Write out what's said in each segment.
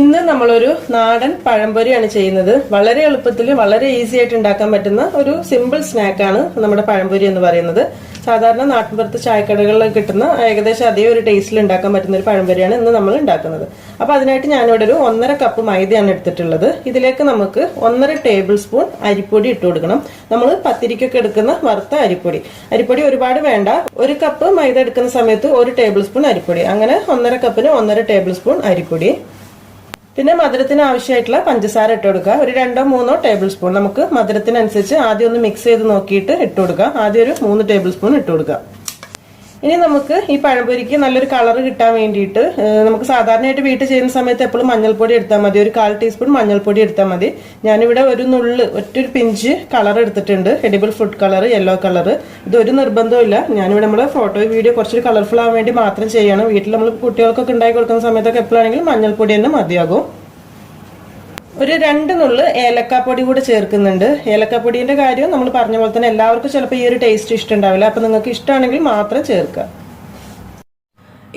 ഇന്ന് നമ്മളൊരു നാടൻ പഴംപൊരിയാണ് ചെയ്യുന്നത്. വളരെ എളുപ്പത്തിൽ വളരെ ഈസി ആയിട്ട് ഉണ്ടാക്കാൻ പറ്റുന്ന ഒരു സിമ്പിൾ സ്നാക്കാണ് നമ്മുടെ പഴംപൊരി എന്ന് പറയുന്നത്. സാധാരണ നാട്ടിൻപുറത്ത് ചായക്കടകളിൽ കിട്ടുന്ന ഏകദേശം അതേ ഒരു ടേസ്റ്റിൽ ഉണ്ടാക്കാൻ പറ്റുന്ന ഒരു പഴംപൊരിയാണ് ഇന്ന് നമ്മൾ ഉണ്ടാക്കുന്നത്. അപ്പൊ അതിനായിട്ട് ഞാനിവിടെ ഒരു 1.5 കപ്പ് മൈദയാണ് എടുത്തിട്ടുള്ളത്. ഇതിലേക്ക് നമുക്ക് 1.5 ടേബിൾ സ്പൂൺ അരിപ്പൊടി ഇട്ട് കൊടുക്കണം. നമ്മൾ പത്തിരിക്കൊക്കെ എടുക്കുന്ന വറുത്ത അരിപ്പൊടി. അരിപ്പൊടി ഒരുപാട് വേണ്ട. 1 കപ്പ് മൈദ എടുക്കുന്ന സമയത്ത് 1 ടേബിൾ സ്പൂൺ അരിപ്പൊടി. അങ്ങനെ 1.5 കപ്പിന് 1.5 ടേബിൾ സ്പൂൺ അരിപ്പൊടി. പിന്നെ മധുരത്തിന് ആവശ്യമായിട്ടുള്ള പഞ്ചസാര ഇട്ട് കൊടുക്കുക. ഒരു 2-3 ടേബിൾ സ്പൂൺ. നമുക്ക് മധുരത്തിനനുസരിച്ച് ആദ്യം ഒന്ന് മിക്സ് ചെയ്ത് നോക്കിയിട്ട് ഇട്ട് കൊടുക്കുക. ആദ്യം ഒരു 3 ടേബിൾ സ്പൂൺ ഇട്ട് കൊടുക്കുക. ഇനി നമുക്ക് ഈ പഴംപൊരിക്ക് നല്ലൊരു കളർ കിട്ടാൻ വേണ്ടിയിട്ട് നമുക്ക് സാധാരണയായിട്ട് വീട്ടിൽ ചെയ്യുന്ന സമയത്ത് എപ്പോഴും മഞ്ഞൾപ്പൊടി എടുത്താൽ മതി. ഒരു 1/4 ടീസ്പൂൺ മഞ്ഞൾപ്പൊടി എടുത്താൽ മതി. ഞാനിവിടെ ഒരു നുള്ള് ഒറ്റൊരു പിഞ്ച് കളർ എടുത്തിട്ടുണ്ട്. Edible food colour, yellow colour. ഇതൊരു നിർബന്ധമില്ല. ഞാനിവിടെ നമ്മൾ ഫോട്ടോ വീഡിയോ കുറച്ചൊരു കളർഫുൾ ആവാൻ വേണ്ടി മാത്രം ചെയ്യണം. വീട്ടിൽ നമ്മൾ കുട്ടികൾക്കൊക്കെ ഉണ്ടാക്കി കൊടുക്കുന്ന സമയത്തൊക്കെ എപ്പോഴാണെങ്കിലും മഞ്ഞൾപ്പൊടി തന്നെ മതിയാകും. ഒരു 2 നുള്ള് ഏലക്കാപ്പൊടി കൂടെ ചേർക്കുന്നുണ്ട്. ഏലക്കാപ്പൊടിന്റെ കാര്യം നമ്മൾ പറഞ്ഞ പോലെ തന്നെ എല്ലാവർക്കും ചിലപ്പോൾ ഈ ഒരു ടേസ്റ്റ് ഇഷ്ടമുണ്ടാവില്ല. അപ്പൊ നിങ്ങൾക്ക് ഇഷ്ടമാണെങ്കിൽ മാത്രം ചേർക്കുക.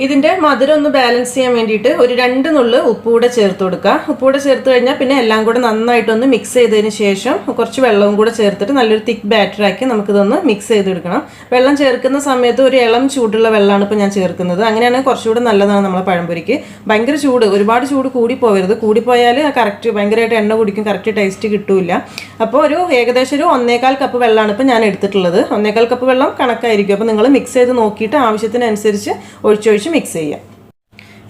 ഇതിന്റെ മധുരം ഒന്ന് ബാലൻസ് ചെയ്യാൻ വേണ്ടിയിട്ട് ഒരു 2 നുള്ള് ഉപ്പ് കൂടെ ചേർത്ത് കൊടുക്കുക. ഉപ്പ് കൂടെ ചേർത്ത് കഴിഞ്ഞാൽ പിന്നെ എല്ലാം കൂടെ നന്നായിട്ടൊന്ന് മിക്സ് ചെയ്തതിന് ശേഷം കുറച്ച് വെള്ളവും കൂടെ ചേർത്തിട്ട് നല്ലൊരു തിക്ക് ബാറ്റർ ആക്കി നമുക്കിതൊന്ന് മിക്സ് ചെയ്തെടുക്കണം. വെള്ളം ചേർക്കുന്ന സമയത്ത് ഒരു ഇളം ചൂടുള്ള വെള്ളമാണ് ഇപ്പോൾ ഞാൻ ചേർക്കുന്നത്. അങ്ങനെയാണ് കുറച്ചുകൂടെ നല്ലതാണ് നമ്മളെ പഴംപൊരിക്ക്. ഭയങ്കര ചൂട്, ഒരുപാട് ചൂട് കൂടിപ്പോകരുത്. കൂടിപ്പോയാൽ കറക്റ്റ് ഭയങ്കരമായിട്ട് എണ്ണ കുടിക്കും, കറക്റ്റ് ടേസ്റ്റ് കിട്ടൂല. അപ്പോൾ ഏകദേശം ഒരു 1.25 കപ്പ് വെള്ളമാണ് ഇപ്പോൾ ഞാൻ എടുത്തിട്ടുള്ളത്. 1.25 കപ്പ് വെള്ളം കണക്കായിരിക്കും. അപ്പോൾ നിങ്ങൾ മിക്സ് ചെയ്ത് നോക്കിയിട്ട് ആവശ്യത്തിനനുസരിച്ച് ഒഴിച്ചൊഴിച്ച് മിക്സ് ചെയ്യാം.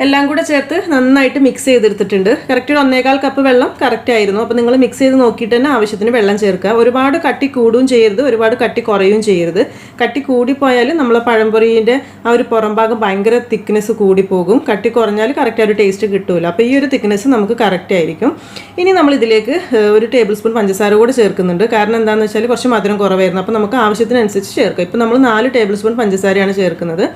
എല്ലാം കൂടെ ചേർത്ത് നന്നായിട്ട് മിക്സ് ചെയ്തെടുത്തിട്ടുണ്ട്. കറക്റ്റ് ഒരു 1.25 കപ്പ് വെള്ളം കറക്റ്റ് ആയിരുന്നു. അപ്പോൾ നിങ്ങൾ മിക്സ് ചെയ്ത് നോക്കിയിട്ട് തന്നെ ആവശ്യത്തിന് വെള്ളം ചേർക്കുക. ഒരുപാട് കട്ടി കൂടുകയും ചെയ്യരുത്, ഒരുപാട് കട്ടി കുറയുകയും ചെയ്യരുത്. കട്ടി കൂടിപ്പോയാൽ നമ്മളെ പഴംപൊരിൻ്റെ ആ ഒരു പുറം ഭാഗം ഭയങ്കര തിക്നെസ് കൂടിപ്പോകും. കട്ടി കുറഞ്ഞാൽ കറക്റ്റ് ആ ഒരു ടേസ്റ്റ് കിട്ടൂല. അപ്പോൾ ഈ ഒരു തിക്നെസ് നമുക്ക് കറക്റ്റ് ആയിരിക്കും. ഇനി നമ്മൾ ഇതിലേക്ക് 1 ടേബിൾ സ്പൂൺ പഞ്ചസാര കൂടെ ചേർക്കുന്നുണ്ട്. കാരണം എന്താണെന്ന് വെച്ചാൽ കുറച്ച് മധുരം കുറവായിരുന്നു. അപ്പോൾ നമുക്ക് ആവശ്യത്തിനനുസരിച്ച് ചേർക്കാം. ഇപ്പോൾ നമ്മൾ 4 ടേബിൾ സ്പൂൺ പഞ്ചസാരയാണ് ചേർക്കുന്നത്.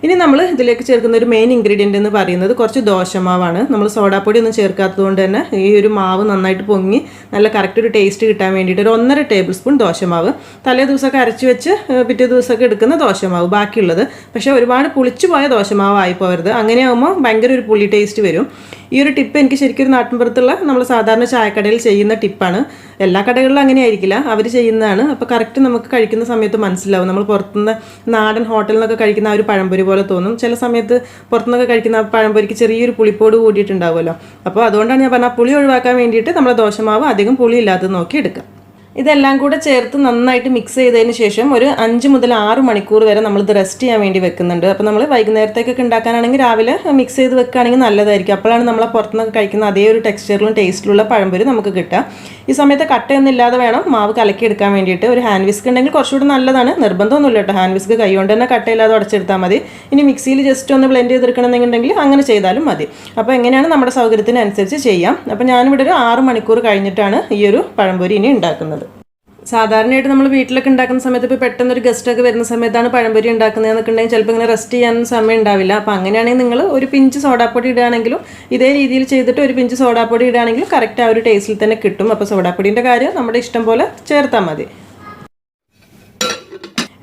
ഇനി നമ്മൾ ഇതിലേക്ക് ചേർക്കുന്ന ഒരു മെയിൻ ഇൻഗ്രീഡിയൻ്റ് എന്ന് പറയുന്നത് കുറച്ച് ദോശമാവാണ്. നമ്മൾ സോഡാപ്പൊടി ഒന്നും ചേർക്കാത്തത് കൊണ്ട് തന്നെ ഈ ഒരു മാവ് നന്നായിട്ട് പൊങ്ങി നല്ല കറക്റ്റ് ഒരു ടേസ്റ്റ് കിട്ടാൻ വേണ്ടിയിട്ട് ഒരു 1.5 ടേബിൾ സ്പൂൺ ദോശമാവ്. തലേ ദിവസമൊക്കെ അരച്ച് വെച്ച് പിറ്റേ ദിവസമൊക്കെ എടുക്കുന്ന ദോശമാവ് ബാക്കിയുള്ളത്. പക്ഷേ ഒരുപാട് പുളിച്ചു പോയ ദോശമാവ് ആയി പോകരുത്. അങ്ങനെയാകുമ്പോൾ ഭയങ്കര ഒരു പുളി ടേസ്റ്റ് വരും. ഈ ഒരു ടിപ്പ് എനിക്ക് ശരിക്കും ഒരു നാട്ടിൻപുറത്തുള്ള നമ്മൾ സാധാരണ ചായക്കടയിൽ ചെയ്യുന്ന ടിപ്പാണ്. എല്ലാ കടകളിലും അങ്ങനെ ആയിരിക്കില്ല, അവർ ചെയ്യുന്നതാണ്. അപ്പോൾ കറക്റ്റ് നമുക്ക് കഴിക്കുന്ന സമയത്ത് മനസ്സിലാവും. നമ്മൾ പുറത്തുനിന്ന് നാടൻ ഹോട്ടലിൽ നിന്നൊക്കെ കഴിക്കുന്ന ആ ഒരു പഴംപൊരി പോലെ തോന്നും. ചില സമയത്ത് പുറത്തുനിന്നൊക്കെ കഴിക്കുന്ന പഴംപൊരിക്ക് ചെറിയൊരു പുളിപ്പോട് കൂടിയിട്ടുണ്ടാവുമല്ലോ. അപ്പോൾ അതുകൊണ്ടാണ് ഞാൻ പറഞ്ഞാൽ പുളി ഒഴിവാക്കാൻ വേണ്ടിയിട്ട് നമ്മൾ ദോശമാവ് അധികം പുളി ഇല്ലാത്തത് നോക്കി എടുക്കാം. ഇതെല്ലാം കൂടെ ചേർത്ത് നന്നായിട്ട് മിക്സ് ചെയ്തതിന് ശേഷം ഒരു 5 മുതൽ 6 മണിക്കൂർ വരെ നമ്മളിത് റെസ്റ്റ് ചെയ്യാൻ വേണ്ടി വെക്കുന്നുണ്ട്. അപ്പോൾ നമ്മൾ വൈകുന്നേരത്തേക്കൊക്കെ ഉണ്ടാക്കാനാണെങ്കിൽ രാവിലെ മിക്സ് ചെയ്ത് വെക്കുകയാണെങ്കിൽ നല്ലതായിരിക്കും. അപ്പോഴാണ് നമ്മളെ പുറത്തുനിന്ന് കഴിക്കുന്ന അതേ ഒരു ടെക്സ്ചറിലും ടേസ്റ്റിലുള്ള പഴംപൊരി നമുക്ക് കിട്ടുക. ഈ സമയത്ത് കട്ടയൊന്നും ഇല്ലാതെ വേണം മാവ് കലക്കിയെടുക്കാൻ വേണ്ടിയിട്ട്. ഒരു ഹാൻഡ് വിസ്ക് ഉണ്ടെങ്കിൽ കുറച്ചുകൂടി നല്ലതാണ്. നിർബന്ധമൊന്നുമില്ല കേട്ടോ. ഹാൻഡ് വിസ്ക് കൈകൊണ്ട് തന്നെ കട്ടയില്ലാതെ ഉടച്ചെടുത്താൽ മതി. ഇനി മിക്സിയിൽ ജസ്റ്റ് ഒന്ന് ബ്ലെൻഡ് ചെയ്തെടുക്കണമെന്നുണ്ടെങ്കിൽ അങ്ങനെ ചെയ്താലും മതി. അപ്പോൾ എങ്ങനെയാണ് നമ്മുടെ സൗകര്യത്തിനനുസരിച്ച് ചെയ്യാം. അപ്പോൾ ഞാനിവിടെ ഒരു 6 മണിക്കൂർ കഴിഞ്ഞിട്ടാണ് ഈ ഒരു പഴംപൊരി ഇനി ഉണ്ടാക്കുന്നത്. സാധാരണയായിട്ട് നമ്മൾ വീട്ടിലൊക്കെ ഉണ്ടാക്കുന്ന സമയത്ത് ഇപ്പോൾ പെട്ടെന്നൊരു ഗസ്റ്റൊക്കെ വരുന്ന സമയത്താണ് പഴംപൊരി ഉണ്ടാക്കുന്നതെന്നൊക്കെ ഉണ്ടെങ്കിൽ ചിലപ്പോൾ ഇങ്ങനെ റെസ്റ്റ് ചെയ്യാനൊന്നും സമയം ഉണ്ടാവില്ല. അപ്പോൾ അങ്ങനെയാണെങ്കിൽ നിങ്ങൾ ഒരു പിഞ്ച് സോഡാപ്പൊടി ഇടുകയാണെങ്കിലും ഇതേ രീതിയിൽ ചെയ്തിട്ട് ഒരു പിഞ്ച് സോഡാപ്പൊടി ഇടുകയാണെങ്കിലും കറക്റ്റ് ആ ഒരു ടേസ്റ്റിൽ തന്നെ കിട്ടും. അപ്പോൾ സോഡാപ്പൊടിൻ്റെ കാര്യം നമ്മുടെ ഇഷ്ടം പോലെ ചേർത്താൽ മതി.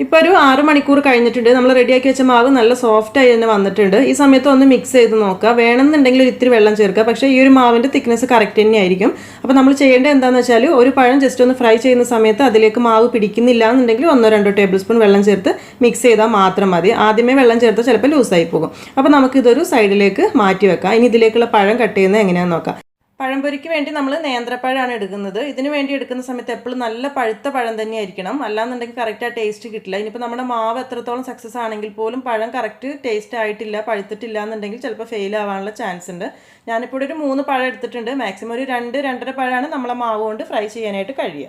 ഇപ്പോൾ ഒരു 6 മണിക്കൂർ കഴിഞ്ഞിട്ടുണ്ട്. നമ്മൾ റെഡിയാക്കി വെച്ച മാവ് നല്ല സോഫ്റ്റായി തന്നെ വന്നിട്ടുണ്ട്. ഈ സമയത്ത് ഒന്ന് മിക്സ് ചെയ്ത് നോക്കുക. വേണമെന്നുണ്ടെങ്കിൽ ഇത്തിരി വെള്ളം ചേർക്കുക. പക്ഷേ ഈ ഒരു മാവിൻ്റെ തിക്നെസ് കറക്റ്റ് തന്നെയായിരിക്കും. അപ്പോൾ നമ്മൾ ചെയ്യേണ്ടത് എന്താണെന്ന് വെച്ചാൽ ഒരു പഴം ജസ്റ്റ് ഒന്ന് ഫ്രൈ ചെയ്യുന്ന സമയത്ത് അതിലേക്ക് മാവ് പിടിക്കുന്നില്ല എന്നുണ്ടെങ്കിൽ 1-2 ടേബിൾ സ്പൂൺ വെള്ളം ചേർത്ത് മിക്സ് ചെയ്താൽ മാത്രം മതി. ആദ്യമേ വെള്ളം ചേർത്ത് ചിലപ്പോൾ ലൂസായി പോകും. അപ്പോൾ നമുക്കിതൊരു സൈഡിലേക്ക് മാറ്റി വെക്കാം. ഇനി ഇതിലേക്കുള്ള പഴം കട്ട് ചെയ്യുന്നത് എങ്ങനെയാണെന്ന് നോക്കാം. പഴംപൊരിക്ക് വേണ്ടി നമ്മൾ നേന്ത്രപ്പഴമാണ് എടുക്കുന്നത്. ഇതിന് വേണ്ടി എടുക്കുന്ന സമയത്ത് എപ്പോഴും നല്ല പഴുത്ത പഴം തന്നെ ആയിരിക്കണം. അല്ലാന്നുണ്ടെങ്കിൽ കറക്റ്റ് ആ ടേസ്റ്റ് കിട്ടില്ല. ഇനിയിപ്പോൾ നമ്മുടെ മാവ് എത്രത്തോളം സക്സസ് ആണെങ്കിൽ പോലും പഴം കറക്റ്റ് ടേസ്റ്റ് ആയിട്ടില്ല, പഴുത്തിട്ടില്ല എന്നുണ്ടെങ്കിൽ ചിലപ്പോൾ ഫെയിൽ ആവാനുള്ള ചാൻസ് ഉണ്ട്. ഞാനിപ്പോൾ ഒരു 3 പഴം എടുത്തിട്ടുണ്ട്. മാക്സിമം ഒരു 2-2.5 പഴമാണ് നമ്മളെ മാവ് കൊണ്ട് ഫ്രൈ ചെയ്യാനായിട്ട് കഴിയുക.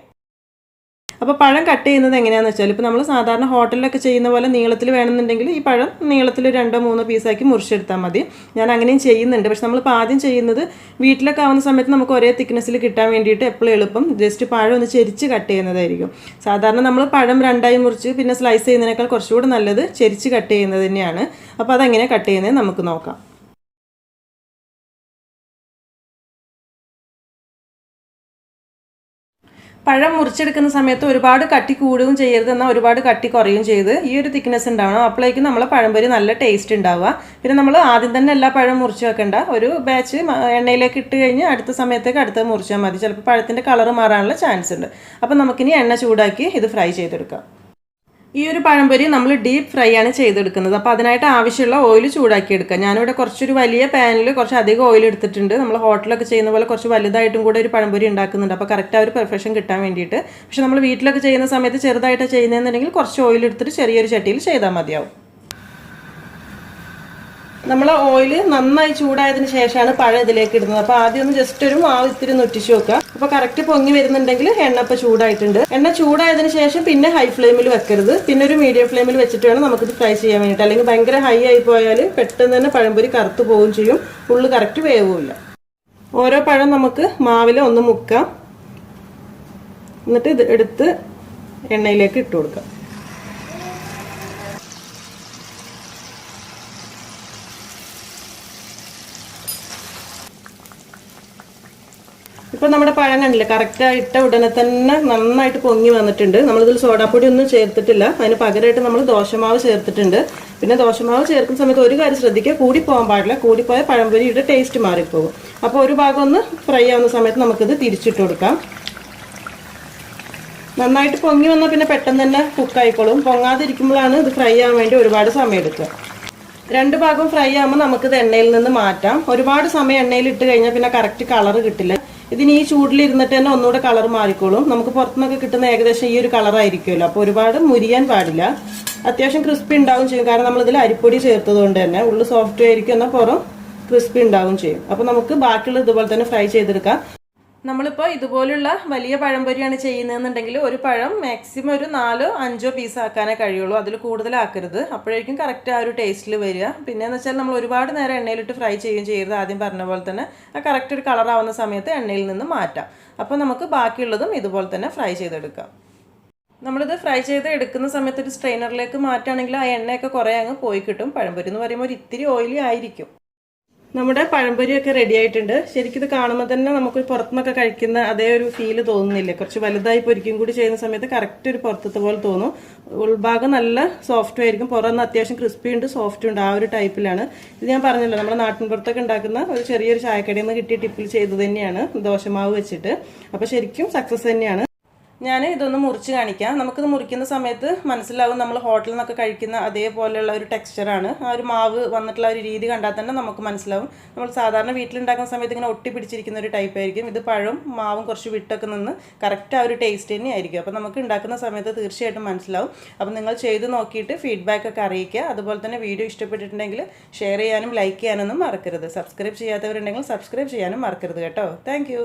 അപ്പോൾ പഴം കട്ട് ചെയ്യുന്നത് എങ്ങനെയാണെന്ന് വെച്ചാൽ ഇപ്പോൾ നമ്മൾ സാധാരണ ഹോട്ടലിലൊക്കെ ചെയ്യുന്ന പോലെ നീളത്തിൽ വേണമെന്നുണ്ടെങ്കിൽ ഈ പഴം നീളത്തിൽ 2-3 പീസാക്കി മുറിച്ചെടുത്താൽ മതി. ഞാൻ അങ്ങനെയും ചെയ്യുന്നുണ്ട്. പക്ഷെ നമ്മളിപ്പോൾ ആദ്യം ചെയ്യുന്നത് വീട്ടിലൊക്കെ ആവുന്ന സമയത്ത് നമുക്ക് ഒരേ തിക്നെസ്സിൽ കിട്ടാൻ വേണ്ടിയിട്ട് എപ്പോഴും എളുപ്പം ജസ്റ്റ് പഴം ഒന്ന് ചെരിച്ച് കട്ട് ചെയ്യുന്നതായിരിക്കും. സാധാരണ നമ്മൾ പഴം 2ആയി മുറിച്ച് പിന്നെ സ്ലൈസ് ചെയ്യുന്നതിനേക്കാൾ കുറച്ചുകൂടി നല്ലത് ചെരിച്ച് കട്ട് ചെയ്യുന്നത് തന്നെയാണ്. അപ്പോൾ അതെങ്ങനെ കട്ട് ചെയ്യുന്നത് നമുക്ക് നോക്കാം. പഴം മുറിച്ചെടുക്കുന്ന സമയത്ത് ഒരുപാട് കട്ടി കൂടുകയും ചെയ്യരുത്, എന്നാൽ ഒരുപാട് കട്ടി കുറയുകയും ചെയ്ത് ഈ ഒരു തിക്നെസ് ഉണ്ടാവണം. അപ്പോഴേക്കും നമ്മളെ പഴംപൊരി നല്ല ടേസ്റ്റ് ഉണ്ടാവുക. പിന്നെ നമ്മൾ ആദ്യം തന്നെ എല്ലാ പഴം മുറിച്ച് വെക്കണ്ട, ഒരു ബാച്ച് എണ്ണയിലേക്ക് ഇട്ട് കഴിഞ്ഞ് അടുത്ത സമയത്തേക്ക് അടുത്തത് മുറിച്ചാൽ മതി. ചിലപ്പോൾ പഴത്തിൻ്റെ കളർ മാറാനുള്ള ചാൻസ് ഉണ്ട്. അപ്പം നമുക്കിനി എണ്ണ ചൂടാക്കി ഇത് ഫ്രൈ ചെയ്തെടുക്കാം. ഈ ഒരു പഴംപൊരി നമ്മൾ ഡീപ്പ് ഫ്രൈ ആണ് ചെയ്തെടുക്കുന്നത്. അപ്പോൾ അതിനായിട്ട് ആവശ്യമുള്ള ഓയിൽ ചൂടാക്കി എടുക്കുക. ഞാനിവിടെ കുറച്ചൊരു വലിയ പാനിൽ കുറച്ച് അധികം ഓയിൽ എടുത്തിട്ടുണ്ട്. നമ്മൾ ഹോട്ടലൊക്കെ ചെയ്യുന്ന പോലെ കുറച്ച് വലുതായിട്ടും കൂടെ ഒരു പഴംപൊരി ഉണ്ടാക്കുന്നുണ്ട്. അപ്പോൾ കറക്റ്റ് ആ ഒരു പെർഫെക്ഷൻ കിട്ടാൻ വേണ്ടിയിട്ട്. പക്ഷേ നമ്മൾ വീട്ടിലൊക്കെ ചെയ്യുന്ന സമയത്ത് ചെറുതായിട്ട് ചെയ്യുന്നതെന്നുണ്ടെങ്കിൽ കുറച്ച് ഓയിൽ എടുത്തിട്ട് ചെറിയൊരു ചട്ടിയിൽ ചെയ്താൽ മതിയാവും. നമ്മൾ ഓയിൽ നന്നായി ചൂടായതിനു ശേഷമാണ് പഴം ഇതിലേക്ക് ഇടുന്നത്. അപ്പോൾ ആദ്യം ഒന്ന് ജസ്റ്റ് ഒരു മാവ് ഇത്തിരി നൊറ്റിച്ച് വെക്കുക. അപ്പോൾ കറക്റ്റ് പൊങ്ങി വരുന്നുണ്ടെങ്കിൽ എണ്ണ ഇപ്പോൾ ചൂടായിട്ടുണ്ട്. എണ്ണ ചൂടായതിനു ശേഷം പിന്നെ ഹൈ ഫ്ലെയിമിൽ വെക്കരുത്, പിന്നെ ഒരു മീഡിയം ഫ്ലെയിമിൽ വെച്ചിട്ട് വേണം നമുക്കിത് ഫ്രൈ ചെയ്യാൻ വേണ്ടിയിട്ട്. അല്ലെങ്കിൽ ഭയങ്കര ഹൈ ആയി പോയാൽ പെട്ടെന്ന് തന്നെ പഴംപൊരി കറുത്ത് പോവുകയും ചെയ്യും, ഉള്ളു കറക്റ്റ് വേവുമില്ല. ഓരോ പഴം നമുക്ക് മാവിൽ ഒന്ന് മുക്കാം, എന്നിട്ട് ഇത് എടുത്ത് എണ്ണയിലേക്ക് ഇട്ട് കൊടുക്കാം. ഇപ്പോൾ നമ്മുടെ പഴം കണ്ടില്ലേ, കറക്റ്റായി ഇട്ട ഉടനെ തന്നെ നന്നായിട്ട് പൊങ്ങി വന്നിട്ടുണ്ട്. നമ്മളിതിൽ സോഡാപ്പൊടി ഒന്നും ചേർത്തിട്ടില്ല, അതിന് പകരമായിട്ട് നമ്മൾ ദോശമാവ് ചേർത്തിട്ടുണ്ട്. പിന്നെ ദോശമാവ് ചേർക്കുന്ന സമയത്ത് ഒരു കാര്യം ശ്രദ്ധിക്കുക, കൂടിപ്പോകാൻ പാടില്ല. കൂടിപ്പോയാൽ പഴംപൊരിയുടെ ടേസ്റ്റ് മാറിപ്പോകും. അപ്പോൾ ഒരു ഭാഗം ഒന്ന് ഫ്രൈ ആവുന്ന സമയത്ത് നമുക്കിത് തിരിച്ചിട്ട് കൊടുക്കാം. നന്നായിട്ട് പൊങ്ങി വന്നാൽ പിന്നെ പെട്ടെന്ന് തന്നെ കുക്കായിക്കോളും. പൊങ്ങാതിരിക്കുമ്പോഴാണ് ഇത് ഫ്രൈ ആവാൻ വേണ്ടി ഒരുപാട് സമയം എടുക്കുക. രണ്ട് ഭാഗവും ഫ്രൈ ആകുമ്പോൾ നമുക്കിത് എണ്ണയിൽ നിന്ന് മാറ്റാം. ഒരുപാട് സമയം എണ്ണയിൽ ഇട്ട് കഴിഞ്ഞാൽ പിന്നെ കറക്റ്റ് കളർ കിട്ടില്ല. ഇതിന് ഈ ചൂടിലിരുന്നിട്ട് തന്നെ ഒന്നുകൂടെ കളർ മാറിക്കോളും. നമുക്ക് പുറത്തുനിന്നൊക്കെ കിട്ടുന്ന ഏകദേശം ഈ ഒരു കളറായിരിക്കുമല്ലോ. അപ്പോൾ ഒരുപാട് മുരിയാൻ പാടില്ല. അത്യാവശ്യം ക്രിസ്പി ഉണ്ടാവും ചെയ്യും, കാരണം നമ്മളിതിൽ അരിപ്പൊടി ചേർത്തത് കൊണ്ട് തന്നെ. ഉള്ളു സോഫ്റ്റ് ആയിരിക്കും, എന്നാൽ പുറം ക്രിസ്പി ഉണ്ടാവും ചെയ്യും. അപ്പോൾ നമുക്ക് ബാക്കിയുള്ള ഇതുപോലെ തന്നെ ഫ്രൈ ചെയ്തെടുക്കാം. നമ്മളിപ്പോൾ ഇതുപോലുള്ള വലിയ പഴംപൊരിയാണ് ചെയ്യുന്നതെന്നുണ്ടെങ്കിൽ ഒരു പഴം മാക്സിമം ഒരു 4-5 പീസ് ആക്കാനേ കഴിയുള്ളൂ, അതിൽ കൂടുതലാക്കരുത്. അപ്പോഴേക്കും കറക്റ്റ് ആ ഒരു ടേസ്റ്റിൽ വരിക. പിന്നെയെന്ന് വെച്ചാൽ നമ്മൾ ഒരുപാട് നേരം എണ്ണയിലിട്ട് ഫ്രൈ ചെയ്യുകയും ചെയ്യരുത്. ആദ്യം പറഞ്ഞ പോലെ തന്നെ ആ കറക്റ്റ് ഒരു കളറാവുന്ന സമയത്ത് എണ്ണയിൽ നിന്ന് മാറ്റാം. അപ്പോൾ നമുക്ക് ബാക്കിയുള്ളതും ഇതുപോലെ തന്നെ ഫ്രൈ ചെയ്തെടുക്കാം. നമ്മളിത് ഫ്രൈ ചെയ്ത് എടുക്കുന്ന സമയത്ത് ഒരു സ്ട്രെയിനറിലേക്ക് മാറ്റുകയാണെങ്കിൽ ആ എണ്ണയൊക്കെ കുറേ അങ്ങ് പോയി കിട്ടും. പഴംപൊരി എന്ന് പറയുമ്പോൾ ഒരു ഇത്തിരി ഓയിലി ആയിരിക്കും. നമ്മുടെ പഴംപൊരിയൊക്കെ റെഡി ആയിട്ടുണ്ട്. ശരിക്കും ഇത് കാണുമ്പോൾ തന്നെ നമുക്ക് പുറത്തുനിന്നൊക്കെ കഴിക്കുന്ന അതേ ഒരു ഫീല് തോന്നുന്നില്ല. കുറച്ച് വലുതായി പൊരിക്കും കൂടി ചെയ്യുന്ന സമയത്ത് കറക്റ്റ് ഒരു പുറത്തത്തെ പോലെ തോന്നും. ഉൾഭാഗം നല്ല സോഫ്റ്റ് ആയിരിക്കും, പുറത്ത് അത്യാവശ്യം ക്രിസ്പി ഉണ്ട്, സോഫ്റ്റ് ഉണ്ട്, ആ ഒരു ടൈപ്പിലാണ്. ഇത് ഞാൻ പറഞ്ഞല്ലോ, നമ്മുടെ നാട്ടിൻപുറത്തൊക്കെ ഉണ്ടാക്കുന്ന ഒരു ചെറിയൊരു ചായക്കടയിൽ നിന്ന് കിട്ടിയ ടിപ്പിൽ ചെയ്തത് തന്നെയാണ്, ദോശമാവ് വെച്ചിട്ട്. അപ്പോൾ ശരിക്കും സക്സസ് തന്നെയാണ്. ഞാൻ ഇതൊന്ന് മുറിച്ച് കാണിക്കാം. നമുക്കിത് മുറിക്കുന്ന സമയത്ത് മനസ്സിലാവും നമ്മൾ ഹോട്ടലിൽ നിന്നൊക്കെ കഴിക്കുന്ന അതേപോലെയുള്ള ഒരു ടെക്സ്ചറാണ്. ആ ഒരു മാവ് വന്നിട്ടുള്ള ഒരു രീതി കണ്ടാൽ തന്നെ നമുക്ക് മനസ്സിലാവും. നമ്മൾ സാധാരണ വീട്ടിലുണ്ടാക്കുന്ന സമയത്ത് ഇങ്ങനെ ഒട്ടി പിടിച്ചിരിക്കുന്ന ഒരു ടൈപ്പ് ആയിരിക്കും. ഇത് പഴവും മാവും കുറച്ച് വിട്ടൊക്കെ നിന്ന് കറക്റ്റ് ആ ഒരു ടേസ്റ്റ് തന്നെ ആയിരിക്കും. അപ്പോൾ നമുക്ക് ഉണ്ടാക്കുന്ന സമയത്ത് തീർച്ചയായിട്ടും മനസ്സിലാവും. അപ്പോൾ നിങ്ങൾ ചെയ്ത് നോക്കിയിട്ട് ഫീഡ്ബാക്ക് ഒക്കെ അറിയിക്കുക. അതുപോലെ തന്നെ വീഡിയോ ഇഷ്ടപ്പെട്ടിട്ടുണ്ടെങ്കിൽ ഷെയർ ചെയ്യാനും ലൈക്ക് ചെയ്യാനൊന്നും മറക്കരുത്. സബ്സ്ക്രൈബ് ചെയ്യാത്തവരുണ്ടെങ്കിൽ സബ്സ്ക്രൈബ് ചെയ്യാനും മറക്കരുത് കേട്ടോ. താങ്ക്